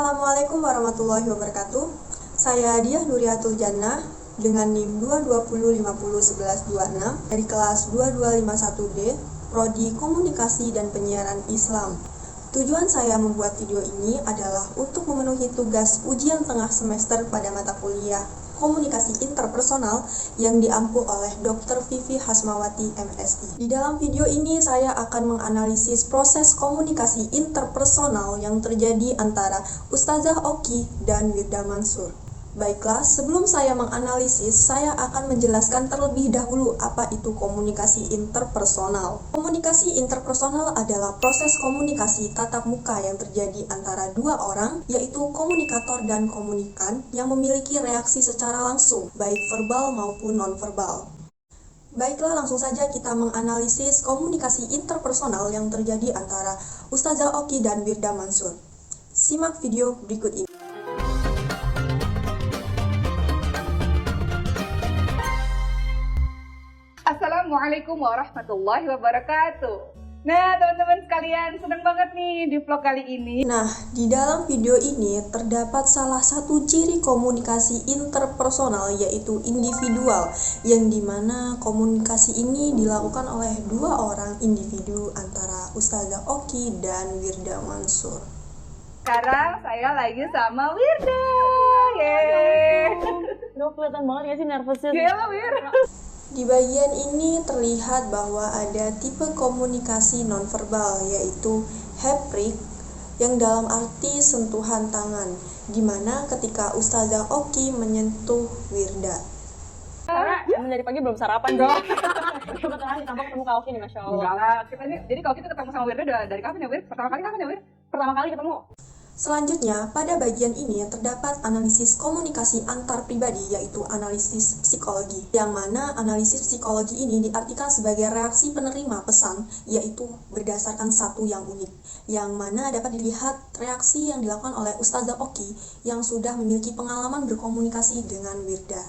Assalamualaikum warahmatullahi wabarakatuh. Saya Diah Nuriatul Jannah dengan NIM 220501126 dari kelas 2251D, Prodi Komunikasi dan Penyiaran Islam. Tujuan saya membuat video ini adalah untuk memenuhi tugas ujian tengah semester pada mata kuliah Komunikasi Interpersonal yang diampu oleh Dr. Vivi Hasmawati, MSI. Di dalam video ini saya akan menganalisis proses komunikasi interpersonal yang terjadi antara Ustazah Oki dan Wirda Mansur. Baiklah, sebelum saya menganalisis, saya akan menjelaskan terlebih dahulu apa itu komunikasi interpersonal. Komunikasi interpersonal adalah proses komunikasi tatap muka yang terjadi antara dua orang, yaitu komunikator dan komunikan yang memiliki reaksi secara langsung, baik verbal maupun non-verbal. Baiklah, langsung saja kita menganalisis komunikasi interpersonal yang terjadi antara Ustazah Oki dan Wirda Mansur. Simak video berikut ini. Assalamualaikum warahmatullahi wabarakatuh. Nah, teman-teman sekalian, senang banget nih di vlog kali ini. Nah, di dalam video ini terdapat salah satu ciri komunikasi interpersonal, yaitu individual, yang dimana komunikasi ini dilakukan oleh dua orang individu antara Ustazah Oki dan Wirda Mansur. Sekarang saya lagi sama Wirda. Yeay. Duh, kelihatan banget gak sih nervousnya? Gila, Wir. Di bagian ini terlihat bahwa ada tipe komunikasi nonverbal, yaitu haptic, yang dalam arti sentuhan tangan, di mana ketika Ustazah Oki menyentuh Wirda. Karena emang dari pagi belum sarapan dong. Kebetulan ditambah ketemu Kak Oki nih, Masya Allah. Enggak lah, kita nih, jadi kalau kita ketemu sama Wirda dari kapan ya, Wir? Pertama kali kapan ya, Wir? Pertama kali ketemu. Selanjutnya, pada bagian ini terdapat analisis komunikasi antar pribadi, yaitu analisis psikologi, yang mana analisis psikologi ini diartikan sebagai reaksi penerima pesan, yaitu berdasarkan satu yang unik, yang mana dapat dilihat reaksi yang dilakukan oleh Ustazah Oki yang sudah memiliki pengalaman berkomunikasi dengan Wirda.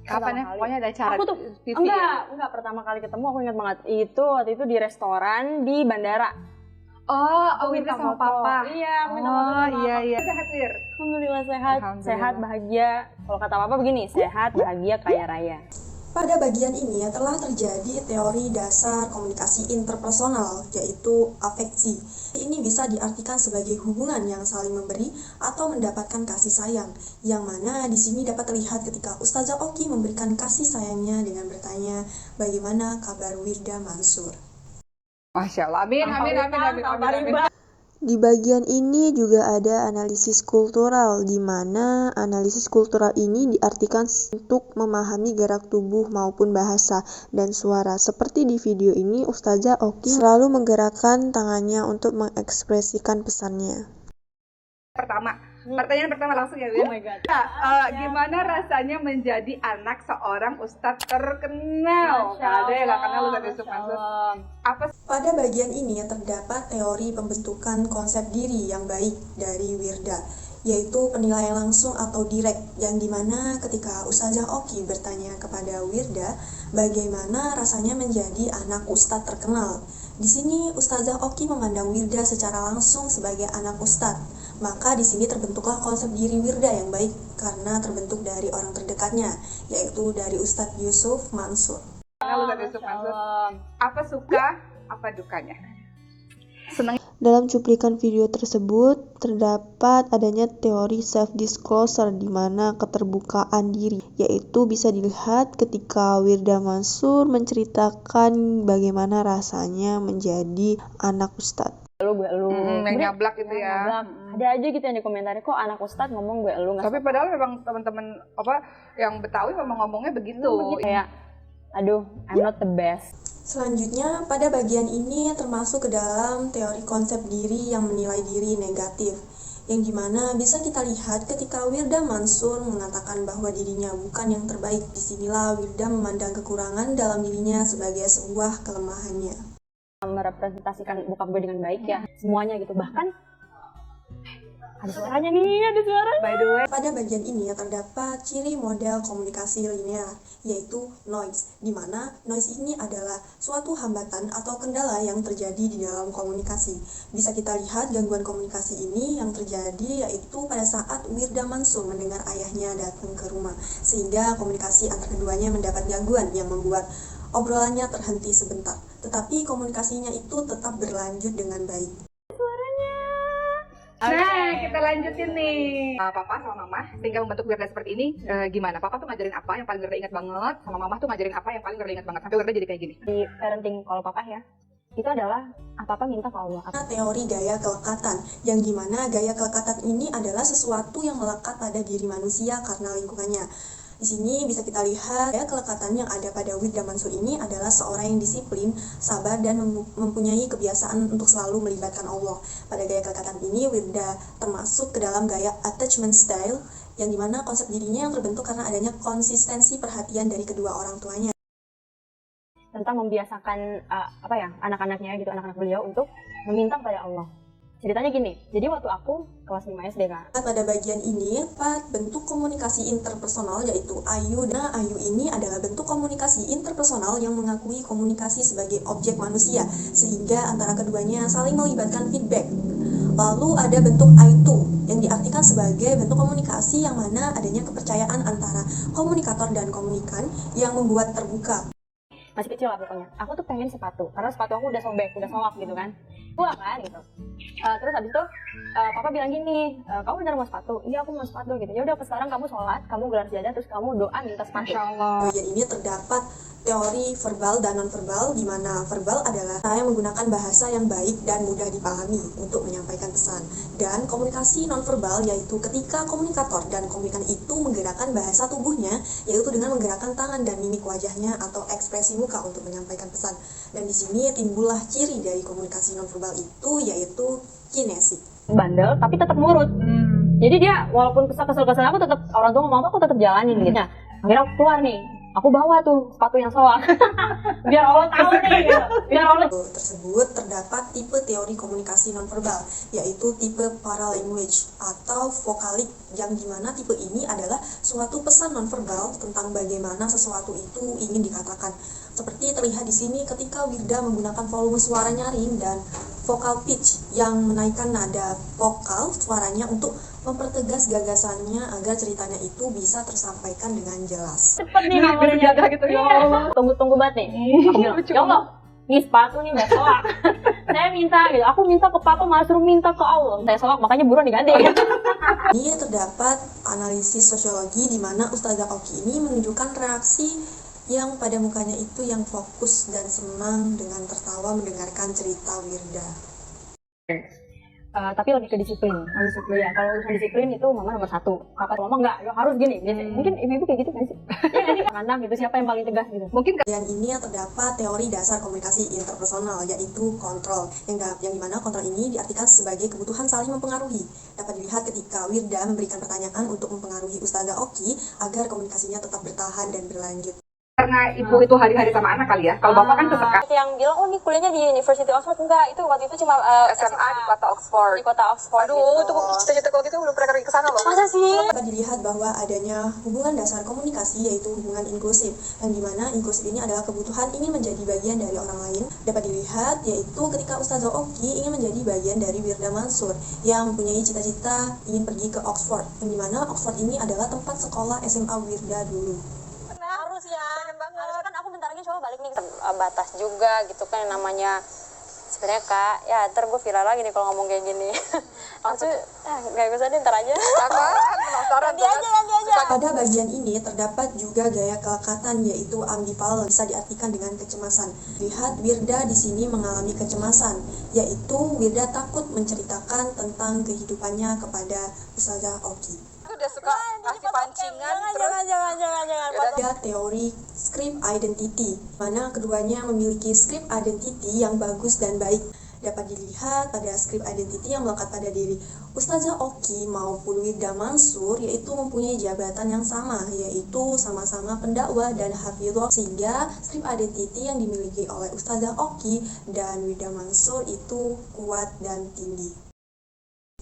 Kapan ya? Pokoknya ada cara. Aku tuh enggak pertama kali ketemu, aku ingat banget. Waktu itu di restoran di bandara. Oh, Wirda sama Papa. Iya, aku minta foto sama Papa. Iya. Sehat, Wir? Alhamdulillah sehat, sehat bahagia. Kalau kata Papa begini, sehat, bahagia, kaya raya. Pada bagian ini telah terjadi teori dasar komunikasi interpersonal, yaitu afeksi. Ini bisa diartikan sebagai hubungan yang saling memberi atau mendapatkan kasih sayang, yang mana di sini dapat terlihat ketika Ustazah Oki memberikan kasih sayangnya dengan bertanya, bagaimana kabar Wirda Mansur? Masya Allah, amin. Di bagian ini juga ada analisis kultural, di mana analisis kultural ini diartikan untuk memahami gerak tubuh maupun bahasa dan suara. Seperti di video ini, Ustazah Oki selalu menggerakkan tangannya untuk mengekspresikan pesannya. Pertanyaan pertama langsung ya, Wir. Oh my God. Gimana rasanya menjadi anak seorang ustadz terkenal? Ada yang gak kenal Ustadz Yusuf Mansur. Pada bagian ini terdapat teori pembentukan konsep diri yang baik dari Wirda, yaitu penilaian langsung atau direct, yang dimana ketika Ustazah Oki bertanya kepada Wirda bagaimana rasanya menjadi anak ustadz terkenal. Di sini Ustazah Oki memandang Wirda secara langsung sebagai anak ustadz. Maka di sini terbentuklah konsep diri Wirda yang baik karena terbentuk dari orang terdekatnya, yaitu dari Ustadz Yusuf Mansur. Apa suka, apa dukanya? Senang. Dalam cuplikan video tersebut terdapat adanya teori self-disclosure, di mana keterbukaan diri, yaitu bisa dilihat ketika Wirda Mansur menceritakan bagaimana rasanya menjadi anak ustadz. Gue elu. Nyablak gitu ya. Ada aja gitu yang di komentar, kok anak ustadz ngomong gue elu. Tapi padahal memang teman-teman yang Betawi memang ngomongnya begitu. Kayak, aduh, I'm not the best. Selanjutnya, pada bagian ini termasuk ke dalam teori konsep diri yang menilai diri negatif, yang dimana bisa kita lihat ketika Wirda Mansur mengatakan bahwa dirinya bukan yang terbaik. Disinilah Wirda memandang kekurangan dalam dirinya sebagai sebuah kelemahannya. Merepresentasikan bokap gue dengan baik ya, semuanya gitu. Bahkan Ada suaranya nih, ada suara. By the way, Pada bagian ini terdapat ciri model komunikasi linear, yaitu noise, di mana noise ini adalah suatu hambatan atau kendala yang terjadi di dalam komunikasi. Bisa kita lihat gangguan komunikasi ini yang terjadi yaitu pada saat Wirda Mansur mendengar ayahnya datang ke rumah, sehingga komunikasi antar keduanya mendapat gangguan yang membuat obrolannya terhenti sebentar. Tetapi komunikasinya itu tetap berlanjut dengan baik. nah kita lanjutin nih. Papa sama Mama sehingga membentuk Wirda seperti ini gimana? Papa tuh ngajarin apa yang paling Wirda ingat banget, sama Mama tuh ngajarin apa yang paling Wirda ingat banget sampai Wirda jadi kayak gini. Di parenting kalau papa ya, itu adalah apa-apa minta ke Allah. Teori gaya kelekatan, yang dimana gaya kelekatan ini adalah sesuatu yang melekat pada diri manusia karena lingkungannya. Di sini bisa kita lihat gaya kelekatan yang ada pada Wirda Mansur ini adalah seorang yang disiplin, sabar, dan mempunyai kebiasaan untuk selalu melibatkan Allah. Pada gaya kelekatan ini, Wirda termasuk ke dalam gaya attachment style, yang dimana konsep dirinya yang terbentuk karena adanya konsistensi perhatian dari kedua orang tuanya. Tentang membiasakan anak-anaknya gitu, anak-anak beliau untuk meminta kepada Allah. Ceritanya gini, jadi waktu aku kelas 5 SD Kak. Pada bagian ini, bentuk komunikasi interpersonal yaitu Ayu. Nah, Ayu ini adalah bentuk komunikasi interpersonal yang mengakui komunikasi sebagai objek manusia, sehingga antara keduanya saling melibatkan feedback. Lalu ada bentuk Aitu, yang diartikan sebagai bentuk komunikasi yang mana adanya kepercayaan antara komunikator dan komunikan yang membuat terbuka. Masih kecil lah pokoknya. Aku tuh pengen sepatu, karena sepatu aku udah sobek, udah soak gitu kan. Tua kan gitu. Terus habis itu papa bilang gini, kamu benar mau sepatu? Iya aku mau sepatu gitu. Ya udah sekarang kamu sholat, kamu gelar sajadah, terus kamu doa minta sepatu. Masya Allah. Bagian ini terdapat teori verbal dan non-verbal, di mana verbal adalah saya menggunakan bahasa yang baik dan mudah dipahami untuk menyampaikan pesan. Dan komunikasi non-verbal yaitu ketika komunikator dan komunikan itu menggerakkan bahasa tubuhnya, yaitu dengan menggerakkan tangan dan mimik wajahnya atau ekspresi muka untuk menyampaikan pesan. Dan di sini timbullah ciri dari komunikasi non-verbal itu, yaitu kinesik. Bandel, tapi tetap nurut. Jadi dia walaupun kesel-kesel aku tetap, orang tua ngomong aku tetap jalanin gitu. Nah, akhirnya aku keluar nih. Aku bawa tuh sepatu yang soak. Biar Allah tahu nih gitu. Biar Allah. Tersebut terdapat tipe teori komunikasi nonverbal, yaitu tipe paralanguage atau vokalik, yang dimana tipe ini adalah suatu pesan nonverbal tentang bagaimana sesuatu itu ingin dikatakan. Seperti terlihat di sini ketika Wirda menggunakan volume suara nyaring dan vocal pitch yang menaikkan nada vokal suaranya untuk mempertegas gagasannya agar ceritanya itu bisa tersampaikan dengan jelas. Cepet nih nomornya jaga gitu ya Allah. Tunggu-tunggu banget nih. Aku bilang, ya Allah, ini sepatu nih udah soak. Saya minta gitu, aku minta ke papa, malah suruh minta ke Allah. Saya soak, makanya buruan diganti. Ini terdapat analisis sosiologi di mana Ustazah Oki ini menunjukkan reaksi yang pada mukanya itu yang fokus dan senang dengan tertawa mendengarkan cerita Wirda. Tapi lebih ke disiplin. Ya, kalau urusan disiplin itu mama nomor 1. Papa mama enggak, ya harus gini. Mungkin ibu-ibu kayak gitu kan sih. Ya nanti kandang gitu, siapa yang paling tegas gitu. Mungkin Dan ini yang terdapat teori dasar komunikasi interpersonal, yaitu kontrol, yang dimana kontrol ini diartikan sebagai kebutuhan saling mempengaruhi. Dapat dilihat ketika Wirda memberikan pertanyaan untuk mempengaruhi Ustazah Oki agar komunikasinya tetap bertahan dan berlanjut. karena ibu itu hari-hari sama anak kali ya. Kalau bapak kan sesekali. Yang bilang, oh ini kuliahnya di University Oxford. Enggak, itu waktu itu cuma SMA di kota Oxford. Di kota Oxford. Aduh, itu cita-cita kalau gitu belum pernah pergi ke sana loh. Masa sih? Dapat dilihat bahwa adanya hubungan dasar komunikasi, yaitu hubungan inklusif, yang dimana inklusif ini adalah kebutuhan ingin menjadi bagian dari orang lain. Dapat dilihat yaitu ketika Ustazah Oki ingin menjadi bagian dari Wirda Mansur yang mempunyai cita-cita ingin pergi ke Oxford, yang dimana Oxford ini adalah tempat sekolah SMA Wirda dulu. Harus ya. Harus kan aku bentar lagi coba balik nih. Batas juga gitu kan yang namanya. Sebenarnya Kak, ya ntar gue viral lagi nih kalau ngomong kayak gini. Aku gak usah deh, ntar aja. Penasaran Nanti aja. Pada bagian ini terdapat juga gaya kelekatan, yaitu ambivalent, bisa diartikan dengan kecemasan. Lihat Wirda di sini mengalami kecemasan, yaitu Wirda takut menceritakan tentang kehidupannya kepada Ustazah Oki. Udah suka ngasih pancingan terus. Jangan. Ada teori script identity, mana keduanya memiliki script identity yang bagus dan baik. Dapat dilihat pada script identity yang melekat pada diri Ustazah Oki maupun Wirda Mansur, yaitu mempunyai jabatan yang sama, yaitu sama-sama pendakwah dan hafidhah, sehingga script identity yang dimiliki oleh Ustazah Oki dan Wirda Mansur itu kuat dan tinggi.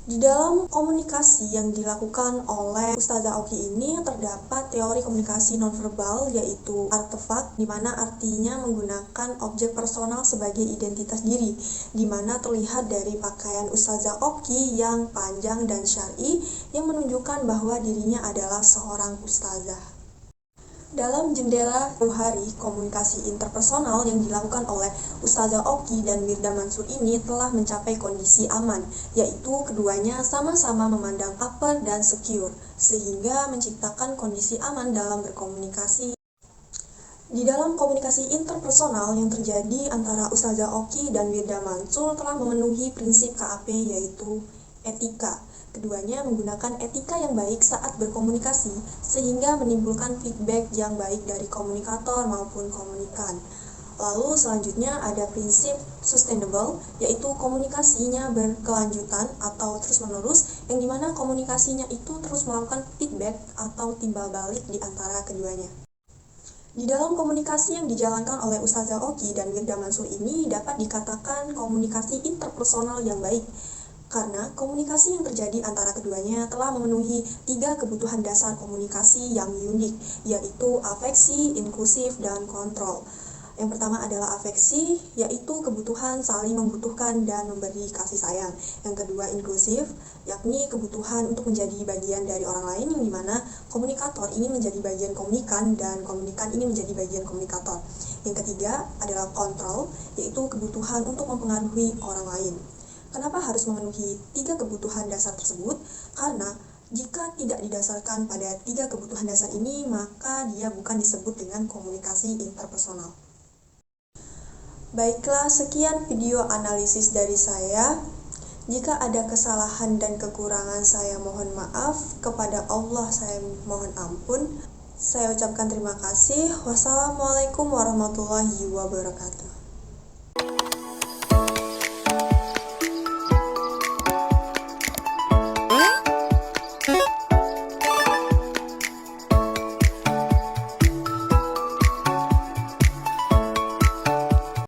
Di dalam komunikasi yang dilakukan oleh Ustazah Oki ini terdapat teori komunikasi nonverbal, yaitu artefak, di mana artinya menggunakan objek personal sebagai identitas diri, di mana terlihat dari pakaian Ustazah Oki yang panjang dan syar'i yang menunjukkan bahwa dirinya adalah seorang ustazah. Dalam jendela hari komunikasi interpersonal yang dilakukan oleh Ustazah Oki dan Mirda Mansur ini telah mencapai kondisi aman, yaitu keduanya sama-sama memandang upper dan secure, sehingga menciptakan kondisi aman dalam berkomunikasi. Di dalam komunikasi interpersonal yang terjadi antara Ustazah Oki dan Mirda Mansur telah memenuhi prinsip KAP, yaitu etika. Keduanya menggunakan etika yang baik saat berkomunikasi, sehingga menimbulkan feedback yang baik dari komunikator maupun komunikan. Lalu selanjutnya ada prinsip sustainable, yaitu komunikasinya berkelanjutan atau terus-menerus, yang dimana komunikasinya itu terus melakukan feedback atau timbal balik di antara keduanya. Di dalam komunikasi yang dijalankan oleh Ustazah Oki dan Mirda Mansur ini dapat dikatakan komunikasi interpersonal yang baik, karena komunikasi yang terjadi antara keduanya telah memenuhi 3 kebutuhan dasar komunikasi yang unik, yaitu afeksi, inklusif, dan kontrol. Yang pertama adalah afeksi, yaitu kebutuhan saling membutuhkan dan memberi kasih sayang. Yang kedua inklusif, yakni kebutuhan untuk menjadi bagian dari orang lain, yang dimana komunikator ini menjadi bagian komunikan dan komunikan ini menjadi bagian komunikator. Yang ketiga adalah kontrol, yaitu kebutuhan untuk mempengaruhi orang lain. Kenapa harus memenuhi 3 kebutuhan dasar tersebut? Karena jika tidak didasarkan pada 3 kebutuhan dasar ini, maka dia bukan disebut dengan komunikasi interpersonal. Baiklah, sekian video analisis dari saya. Jika ada kesalahan dan kekurangan, saya mohon maaf. Kepada Allah saya mohon ampun. Saya ucapkan terima kasih. Wassalamualaikum warahmatullahi wabarakatuh.